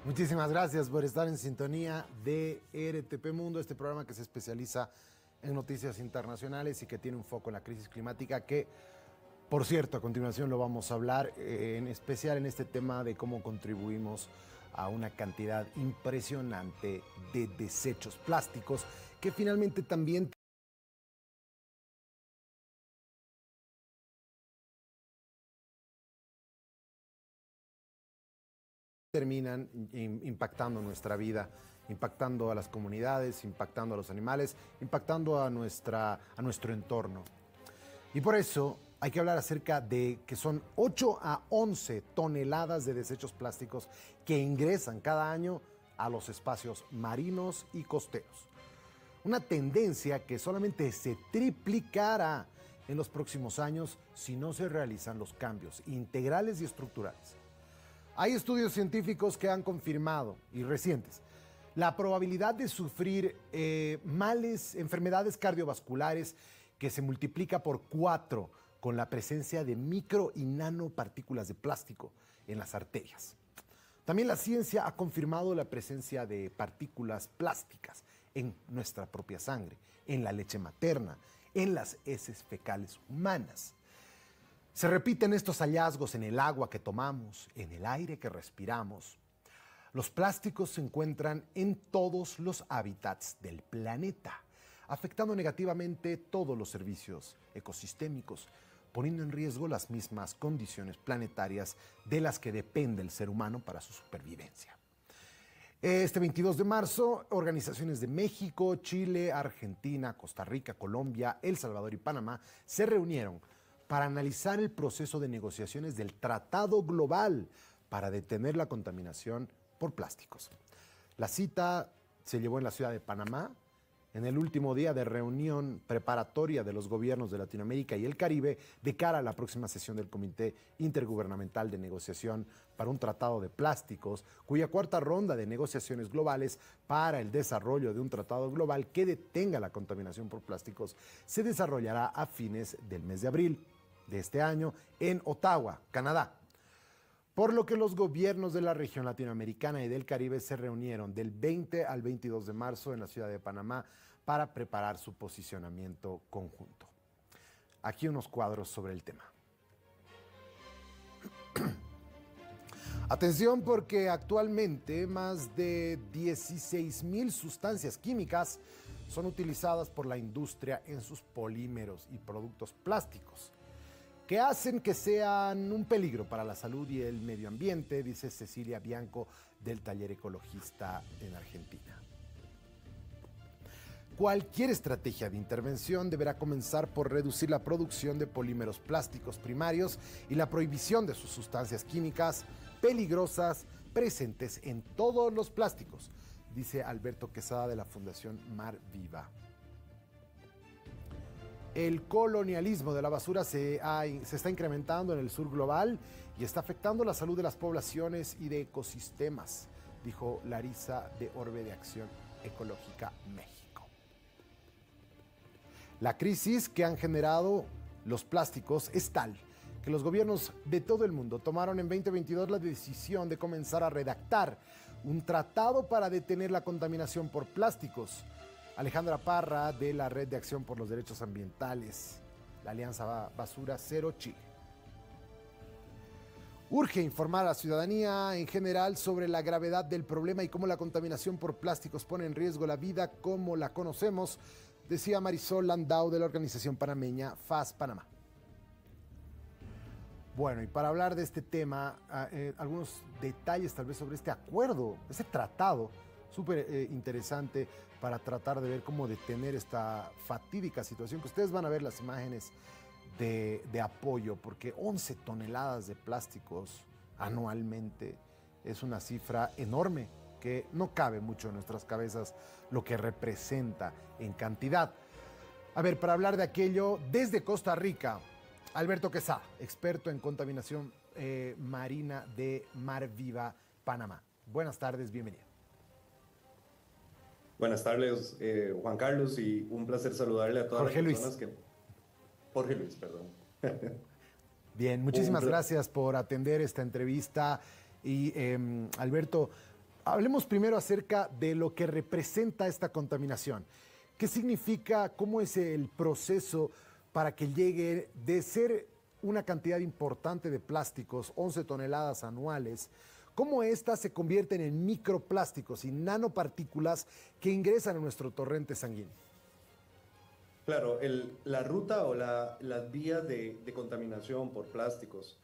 Muchísimas gracias por estar en sintonía de RTP Mundo, este programa que se especializa en noticias internacionales y que tiene un foco en la crisis climática que, por cierto, a continuación lo vamos a hablar, en especial en este tema de cómo contribuimos a una cantidad impresionante de desechos plásticos que finalmente también terminan impactando nuestra vida, impactando a las comunidades, impactando a los animales, impactando a nuestro entorno. Y por eso hay que hablar acerca de que son 8 a 11 toneladas de desechos plásticos que ingresan cada año a los espacios marinos y costeros. Una tendencia que solamente se triplicará en los próximos años si no se realizan los cambios integrales y estructurales. Hay estudios científicos que han confirmado, y recientes, la probabilidad de sufrir enfermedades cardiovasculares que se multiplica por 4 con la presencia de micro y nanopartículas de plástico en las arterias. También la ciencia ha confirmado la presencia de partículas plásticas en nuestra propia sangre, en la leche materna, en las heces fecales humanas. Se repiten estos hallazgos en el agua que tomamos, en el aire que respiramos. Los plásticos se encuentran en todos los hábitats del planeta, afectando negativamente todos los servicios ecosistémicos, poniendo en riesgo las mismas condiciones planetarias de las que depende el ser humano para su supervivencia. Este 22 de marzo, organizaciones de México, Chile, Argentina, Costa Rica, Colombia, El Salvador y Panamá se reunieron para analizar el proceso de negociaciones del Tratado Global para detener la contaminación por plásticos. La cita se llevó en la ciudad de Panamá, en el último día de reunión preparatoria de los gobiernos de Latinoamérica y el Caribe de cara a la próxima sesión del Comité Intergubernamental de Negociación para un Tratado de Plásticos, cuya cuarta ronda de negociaciones globales para el desarrollo de un tratado global que detenga la contaminación por plásticos se desarrollará a fines del mes de abril de este año en Ottawa, Canadá. Por lo que los gobiernos de la región latinoamericana y del Caribe se reunieron del 20 al 22 de marzo en la ciudad de Panamá para preparar su posicionamiento conjunto. Aquí unos cuadros sobre el tema. Atención, porque actualmente más de 16,000 sustancias químicas son utilizadas por la industria en sus polímeros y productos plásticos, que hacen que sean un peligro para la salud y el medio ambiente, dice Cecilia Bianco del Taller Ecologista en Argentina. Cualquier estrategia de intervención deberá comenzar por reducir la producción de polímeros plásticos primarios y la prohibición de sus sustancias químicas peligrosas presentes en todos los plásticos, dice Alberto Quesada de la Fundación Mar Viva. El colonialismo de la basura se está incrementando en el sur global y está afectando la salud de las poblaciones y de ecosistemas, dijo Larisa de Orbe de Acción Ecológica México. La crisis que han generado los plásticos es tal que los gobiernos de todo el mundo tomaron en 2022 la decisión de comenzar a redactar un tratado para detener la contaminación por plásticos. Alejandra Parra, de la Red de Acción por los Derechos Ambientales, la Alianza Basura Cero Chile. Urge informar a la ciudadanía en general sobre la gravedad del problema y cómo la contaminación por plásticos pone en riesgo la vida como la conocemos, decía Marisol Landau de la organización panameña FAS Panamá. Bueno, y para hablar de este tema, algunos detalles tal vez sobre este acuerdo, ese tratado, súper interesante para tratar de ver cómo detener esta fatídica situación, que ustedes van a ver las imágenes de apoyo, porque 11 toneladas de plásticos anualmente es una cifra enorme que no cabe mucho en nuestras cabezas lo que representa en cantidad. A ver, para hablar de aquello, desde Costa Rica, Alberto Quesada, experto en contaminación marina de Mar Viva, Panamá. Buenas tardes, bienvenido. Buenas tardes, Juan Carlos, y un placer saludarle a todas Jorge las Luis. personas que... Jorge Luis, perdón. Bien, muchísimas gracias por atender esta entrevista. Y Alberto, Hablemos primero acerca de lo que representa esta contaminación. ¿Qué significa, cómo es el proceso para que llegue de ser una cantidad importante de plásticos, 11 toneladas anuales, cómo éstas se convierten en microplásticos y nanopartículas que ingresan a nuestro torrente sanguíneo? Claro, la ruta o las vías de contaminación por plásticos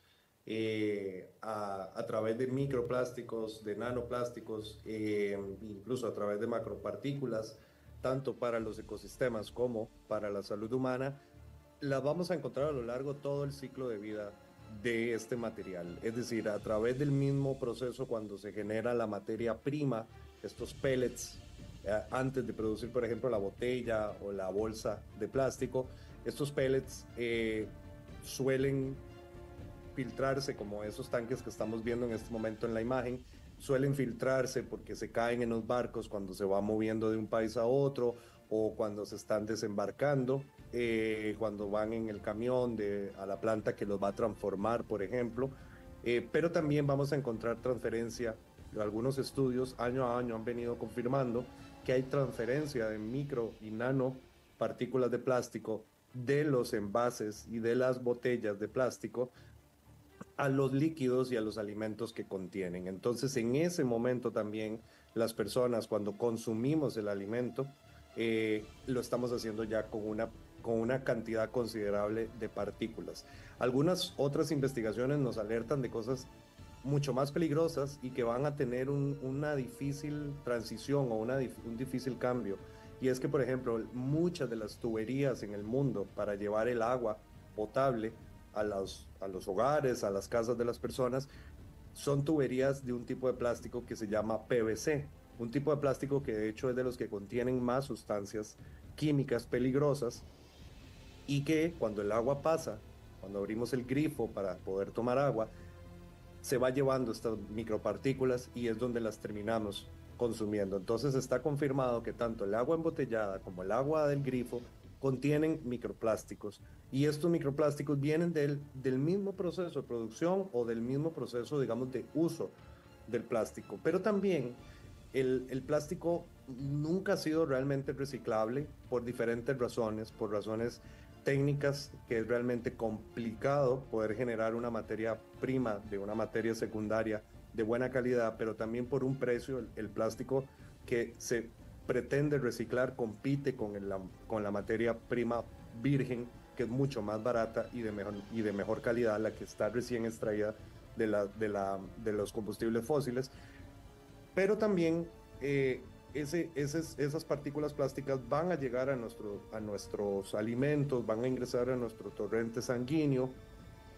a través de microplásticos, de nanoplásticos, incluso a través de macropartículas, tanto para los ecosistemas como para la salud humana, las vamos a encontrar a lo largo de todo el ciclo de vida de este material. Es decir, a través del mismo proceso cuando se genera la materia prima, estos pellets, antes de producir, por ejemplo, la botella o la bolsa de plástico, estos pellets suelen filtrarse, como esos tanques que estamos viendo en este momento en la imagen, suelen filtrarse porque se caen en los barcos cuando se va moviendo de un país a otro o cuando se están desembarcando, cuando van en el camión a la planta que los va a transformar, por ejemplo. Pero también vamos a encontrar transferencia. Algunos estudios año a año han venido confirmando que hay transferencia de micro y nano partículas de plástico de los envases y de las botellas de plástico a los líquidos y a los alimentos que contienen. Entonces, en ese momento también las personas, cuando consumimos el alimento, lo estamos haciendo ya con una cantidad considerable de partículas. Algunas otras investigaciones nos alertan de cosas mucho más peligrosas y que van a tener una difícil transición o un difícil cambio. Y es que, por ejemplo, muchas de las tuberías en el mundo para llevar el agua potable a los hogares, a las casas de las personas, son tuberías de un tipo de plástico que se llama PVC, un tipo de plástico que de hecho es de los que contienen más sustancias químicas peligrosas y que cuando el agua pasa, cuando abrimos el grifo para poder tomar agua, se va llevando estas micropartículas y es donde las terminamos consumiendo. Entonces está confirmado que tanto el agua embotellada como el agua del grifo contienen microplásticos y estos microplásticos vienen del mismo proceso de producción o del mismo proceso, digamos, de uso del plástico. Pero también el plástico nunca ha sido realmente reciclable por diferentes razones, por razones técnicas, que es realmente complicado poder generar una materia prima de una materia secundaria de buena calidad, pero también por un precio, el plástico que se pretende reciclar compite con la materia prima virgen, que es mucho más barata y de mejor calidad, la que está recién extraída de los combustibles fósiles. Pero también esas partículas plásticas van a llegar a nuestros alimentos, van a ingresar a nuestro torrente sanguíneo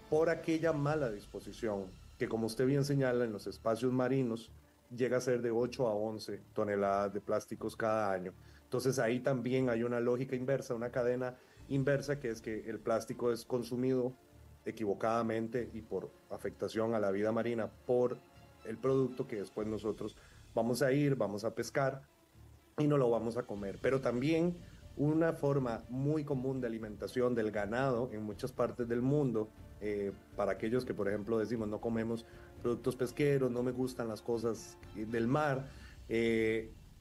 por aquella mala disposición, que como usted bien señala, en los espacios marinos llega a ser de 8 a 11 toneladas de plásticos cada año. Entonces ahí también hay una lógica inversa, una cadena inversa, que es que el plástico es consumido equivocadamente y por afectación a la vida marina por el producto que después nosotros vamos a pescar y no lo vamos a comer. Pero también una forma muy común de alimentación del ganado en muchas partes del mundo, para aquellos que, por ejemplo, decimos no comemos productos pesqueros, no me gustan las cosas del mar,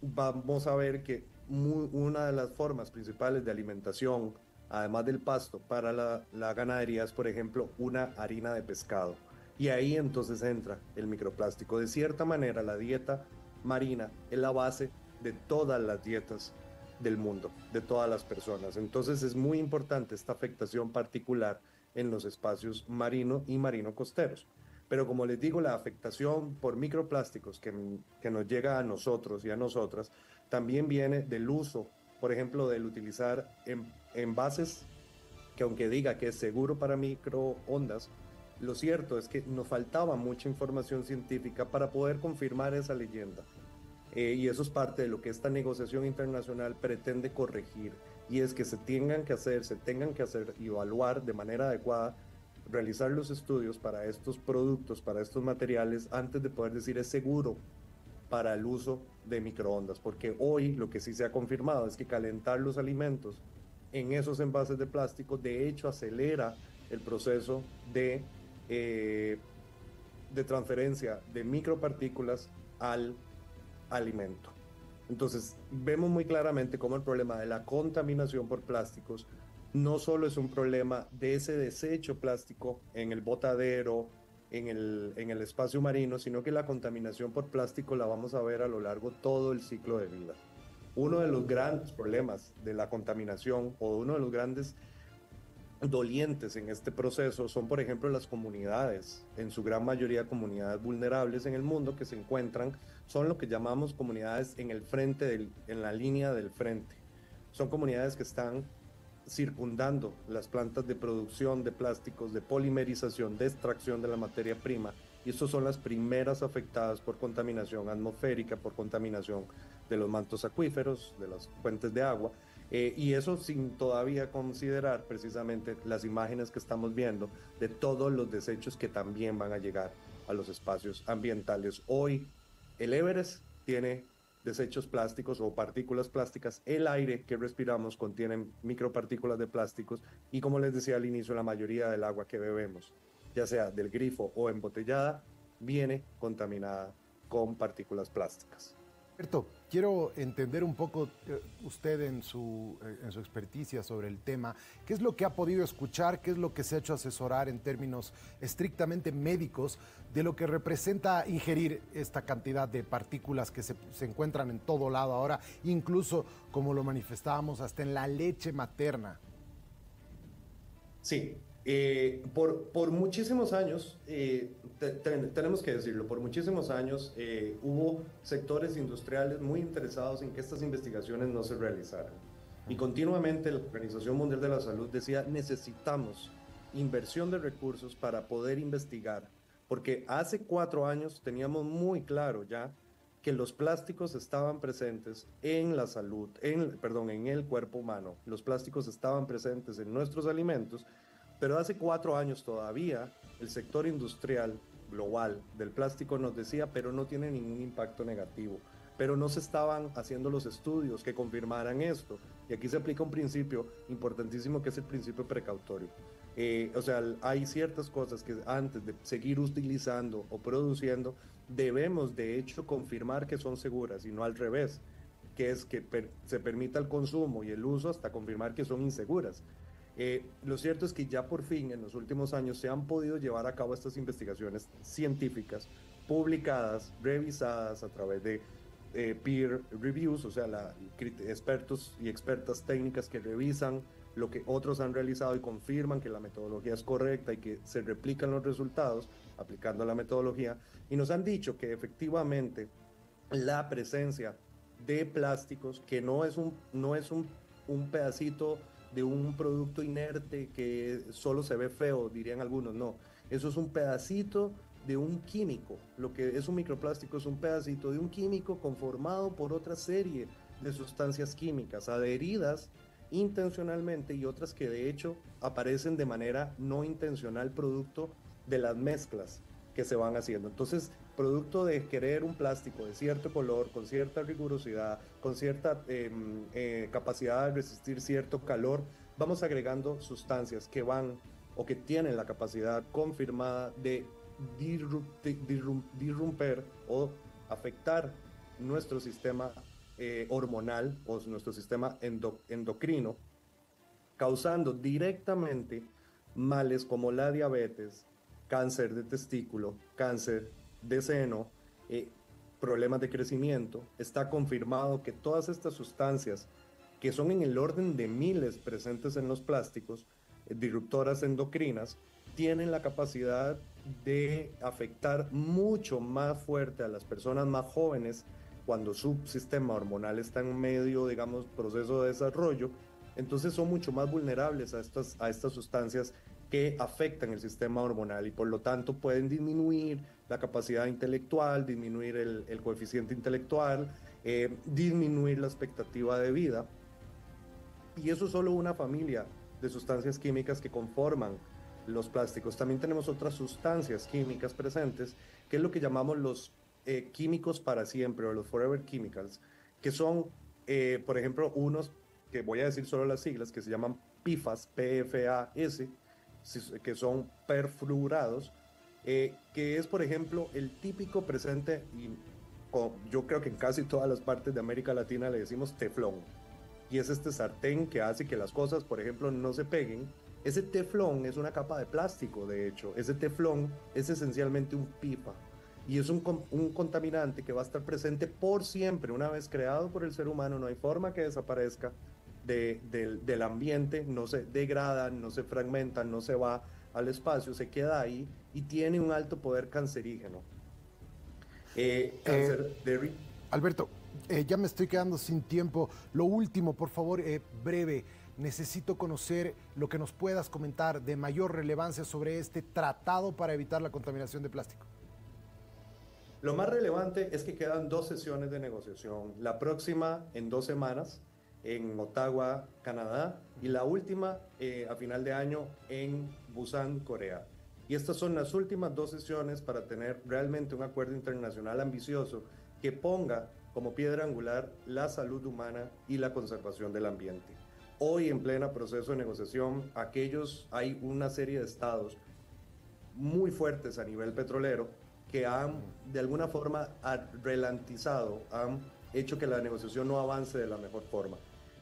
vamos a ver que una de las formas principales de alimentación, además del pasto para la ganadería, es, por ejemplo, una harina de pescado. Y ahí entonces entra el microplástico. De cierta manera, la dieta marina es la base de todas las dietas del mundo, de todas las personas. Entonces es muy importante esta afectación particular en los espacios marino y marino costeros. Pero como les digo, la afectación por microplásticos que nos llega a nosotros y a nosotras también viene del uso, por ejemplo, del utilizar envases que, aunque diga que es seguro para microondas, lo cierto es que nos faltaba mucha información científica para poder confirmar esa leyenda. Y eso es parte de lo que esta negociación internacional pretende corregir, y es que se tengan que hacer, evaluar de manera adecuada, realizar los estudios para estos productos, para estos materiales, antes de poder decir es seguro para el uso de microondas, porque hoy lo que sí se ha confirmado es que calentar los alimentos en esos envases de plástico de hecho acelera el proceso de transferencia de micropartículas alimento. Entonces, vemos muy claramente cómo el problema de la contaminación por plásticos no solo es un problema de ese desecho plástico en el botadero, en el espacio marino, sino que la contaminación por plástico la vamos a ver a lo largo todo el ciclo de vida. Uno de los grandes problemas de la contaminación o uno de los grandes dolientes en este proceso son, por ejemplo, las comunidades, en su gran mayoría comunidades vulnerables en el mundo que se encuentran, son lo que llamamos comunidades en el frente, en la línea del frente. Son comunidades que están circundando las plantas de producción de plásticos, de polimerización, de extracción de la materia prima, y estas son las primeras afectadas por contaminación atmosférica, por contaminación de los mantos acuíferos, de las fuentes de agua, y eso sin todavía considerar precisamente las imágenes que estamos viendo de todos los desechos que también van a llegar a los espacios ambientales. Hoy el Everest tiene desechos plásticos o partículas plásticas, el aire que respiramos contiene micropartículas de plásticos y, como les decía al inicio, la mayoría del agua que bebemos, ya sea del grifo o embotellada, viene contaminada con partículas plásticas. Alberto, quiero entender un poco usted en su experticia sobre el tema, qué es lo que ha podido escuchar, qué es lo que se ha hecho asesorar en términos estrictamente médicos de lo que representa ingerir esta cantidad de partículas que se encuentran en todo lado ahora, incluso como lo manifestábamos hasta en la leche materna. Sí, por muchísimos años, tenemos que decirlo, por muchísimos años hubo sectores industriales muy interesados en que estas investigaciones no se realizaran. Y continuamente la Organización Mundial de la Salud decía, necesitamos inversión de recursos para poder investigar, porque hace 4 años teníamos muy claro ya que los plásticos estaban presentes en la salud, en el cuerpo humano. Los plásticos estaban presentes en nuestros alimentos, pero hace 4 años todavía el sector industrial global del plástico nos decía, pero no tiene ningún impacto negativo. Pero no se estaban haciendo los estudios que confirmaran esto. Y aquí se aplica un principio importantísimo que es el principio precautorio. O sea, hay ciertas cosas que antes de seguir utilizando o produciendo, debemos de hecho confirmar que son seguras y no al revés, que es que se permita el consumo y el uso hasta confirmar que son inseguras. Lo cierto es que ya por fin en los últimos años se han podido llevar a cabo estas investigaciones científicas publicadas, revisadas a través de peer reviews, o sea, expertos y expertas técnicas que revisan lo que otros han realizado y confirman que la metodología es correcta y que se replican los resultados aplicando la metodología, y nos han dicho que efectivamente la presencia de plásticos, que no es un pedacito de un producto inerte que solo se ve feo, dirían algunos, no, eso es un pedacito de un químico. Lo que es un microplástico es un pedacito de un químico conformado por otra serie de sustancias químicas adheridas intencionalmente y otras que de hecho aparecen de manera no intencional producto de las mezclas que se van haciendo. Entonces, producto de querer un plástico de cierto color, con cierta rigurosidad, con cierta capacidad de resistir cierto calor, vamos agregando sustancias que van o que tienen la capacidad confirmada de disrumper o afectar nuestro sistema hormonal o nuestro sistema endocrino, causando directamente males como la diabetes, cáncer de testículo, cáncer de seno, problemas de crecimiento. Está confirmado que todas estas sustancias, que son en el orden de miles presentes en los plásticos, disruptoras endocrinas, tienen la capacidad de afectar mucho más fuerte a las personas más jóvenes cuando su sistema hormonal está en medio, digamos, proceso de desarrollo. Entonces son mucho más vulnerables a estas sustancias que afectan el sistema hormonal y por lo tanto pueden disminuir la capacidad intelectual, disminuir el coeficiente intelectual, disminuir la expectativa de vida. Y eso es solo una familia de sustancias químicas que conforman los plásticos. También tenemos otras sustancias químicas presentes, que es lo que llamamos los químicos para siempre o los forever chemicals, que son, por ejemplo, unos que voy a decir solo las siglas, que se llaman PFAS, PFAS, que son perfluorados, que es, por ejemplo, el típico presente, y yo creo que en casi todas las partes de América Latina le decimos teflón. Y es este sartén que hace que las cosas, por ejemplo, no se peguen. Ese teflón es una capa de plástico, de hecho. Ese teflón es esencialmente un pipa. Y es un contaminante que va a estar presente por siempre. Una vez creado por el ser humano, no hay forma que desaparezca del ambiente, no se degrada, no se fragmenta, no se va al espacio, se queda ahí y tiene un alto poder cancerígeno. Alberto, ya me estoy quedando sin tiempo. Lo último, por favor, breve. Necesito conocer lo que nos puedas comentar de mayor relevancia sobre este tratado para evitar la contaminación de plástico. Lo más relevante es que quedan 2 sesiones de negociación. La próxima en 2 semanas en Ottawa, Canadá, y la última a final de año en Busan, Corea. Y estas son las últimas 2 sesiones para tener realmente un acuerdo internacional ambicioso que ponga como piedra angular la salud humana y la conservación del ambiente. Hoy, en pleno proceso de negociación, hay una serie de estados muy fuertes a nivel petrolero que han, de alguna forma, ralentizado, han hecho que la negociación no avance de la mejor forma.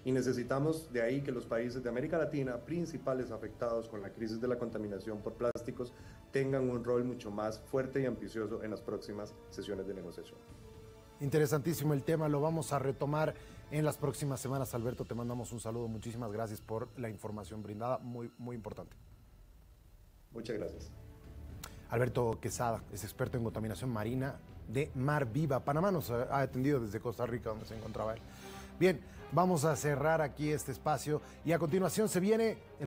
Y necesitamos de ahí que los países de América Latina, principales afectados con la crisis de la contaminación por plásticos, tengan un rol mucho más fuerte y ambicioso en las próximas sesiones de negociación. Interesantísimo el tema, lo vamos a retomar en las próximas semanas. Alberto, te mandamos un saludo, muchísimas gracias por la información brindada, muy, muy importante. Muchas gracias. Alberto Quesada es experto en contaminación marina de Mar Viva. Panamá nos ha atendido desde Costa Rica, donde se encontraba él. Bien, vamos a cerrar aquí este espacio y a continuación se viene